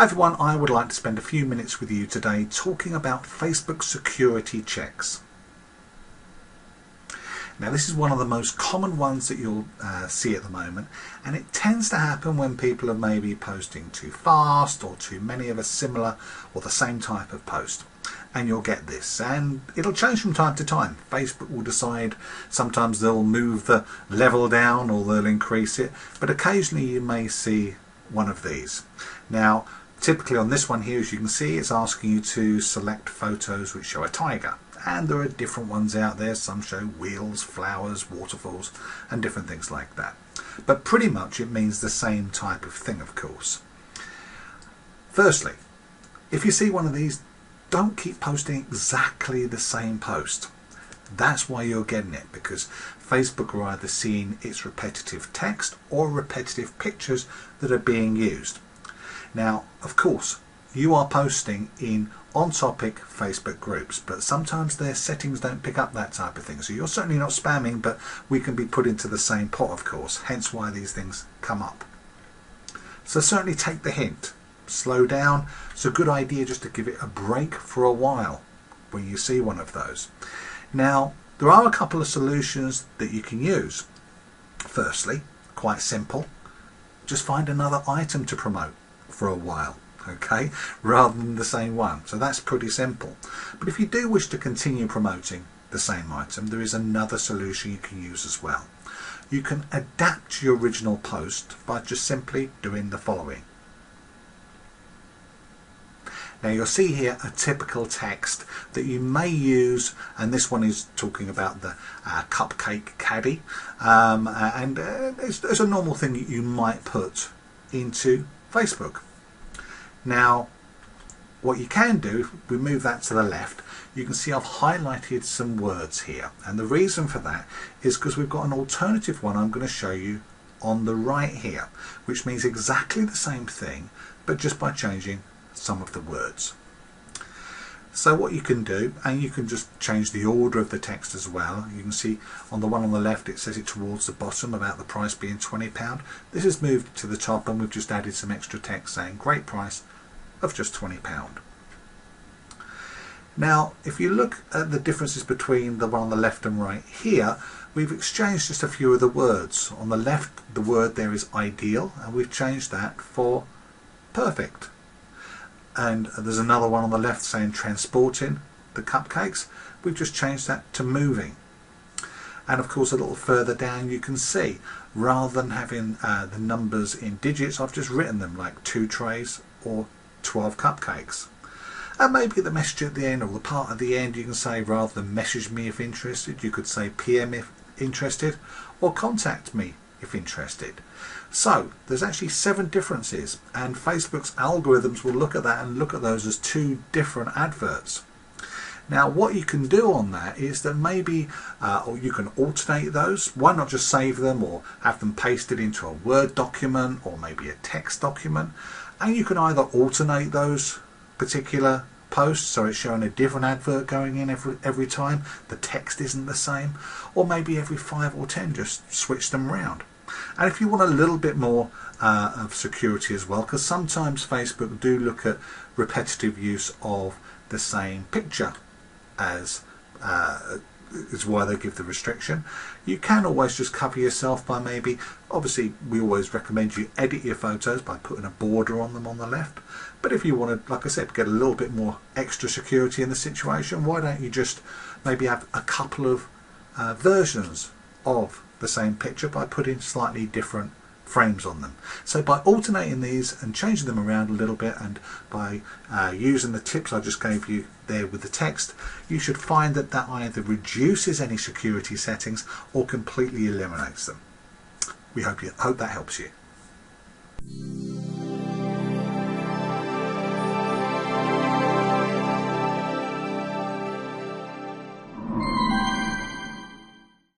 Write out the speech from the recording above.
Hi everyone, I would like to spend a few minutes with you today talking about Facebook security checks. Now this is one of the most common ones that you'll see at the moment, and it tends to happen when people are maybe posting too fast or too many of a similar or the same type of post. And you'll get this, and it'll change from time to time. Facebook will decide, sometimes they'll move the level down or they'll increase it, but occasionally you may see one of these. Now typically on this one here, as you can see, it's asking you to select photos which show a tiger, and there are different ones out there. Some show wheels, flowers, waterfalls and different things like that, but pretty much it means the same type of thing, of course. Firstly, if you see one of these, don't keep posting exactly the same post. That's why you're getting it, because Facebook are either seeing it's repetitive text or repetitive pictures that are being used. Now, of course, you are posting in on-topic Facebook groups, but sometimes their settings don't pick up that type of thing. So you're certainly not spamming, but we can be put into the same pot, of course, hence why these things come up. So certainly take the hint. Slow down. It's a good idea just to give it a break for a while when you see one of those. Now, there are a couple of solutions that you can use. Firstly, quite simple, just find another item to promote for a while, okay, rather than the same one. So that's pretty simple. But if you do wish to continue promoting the same item, there is another solution you can use as well. You can adapt your original post by just simply doing the following. Now you'll see here a typical text that you may use, and this one is talking about the cupcake caddy, and it's a normal thing that you might put into Facebook. Now what you can do, if we move that to the left, you can see I've highlighted some words here, and the reason for that is because we've got an alternative one I'm going to show you on the right here, which means exactly the same thing but just by changing some of the words. So what you can do, and you can just change the order of the text as well. You can see on the one on the left it says it towards the bottom about the price being £20. This has moved to the top and we've just added some extra text saying great price of just £20. Now if you look at the differences between the one on the left and right here, we've exchanged just a few of the words. On the left the word there is ideal, and we've changed that for perfect. And there's another one on the left saying transporting the cupcakes. We've just changed that to moving. And of course a little further down you can see, rather than having the numbers in digits, I've just written them like 2 trays or 12 cupcakes. And maybe the message at the end, or the part at the end, you can say, rather than message me if interested, you could say PM if interested, or contact me if interested. So there's actually 7 differences, and Facebook's algorithms will look at that and look at those as 2 different adverts. Now what you can do on that is that maybe or you can alternate those. Why not just save them or have them pasted into a Word document or maybe a text document, and you can either alternate those particular posts so it's showing a different advert going in every time, the text isn't the same, or maybe every 5 or 10 just switch them around. And if you want a little bit more of security as well, because sometimes Facebook do look at repetitive use of the same picture as is why they give the restriction, you can always just cover yourself by maybe, obviously we always recommend you edit your photos by putting a border on them on the left, but if you want to, like I said, get a little bit more extra security in the situation, why don't you just maybe have a couple of versions of the same picture by putting slightly different frames on them. So by alternating these and changing them around a little bit, and by using the tips I just gave you there with the text, you should find that that either reduces any security settings or completely eliminates them. We hope that helps you.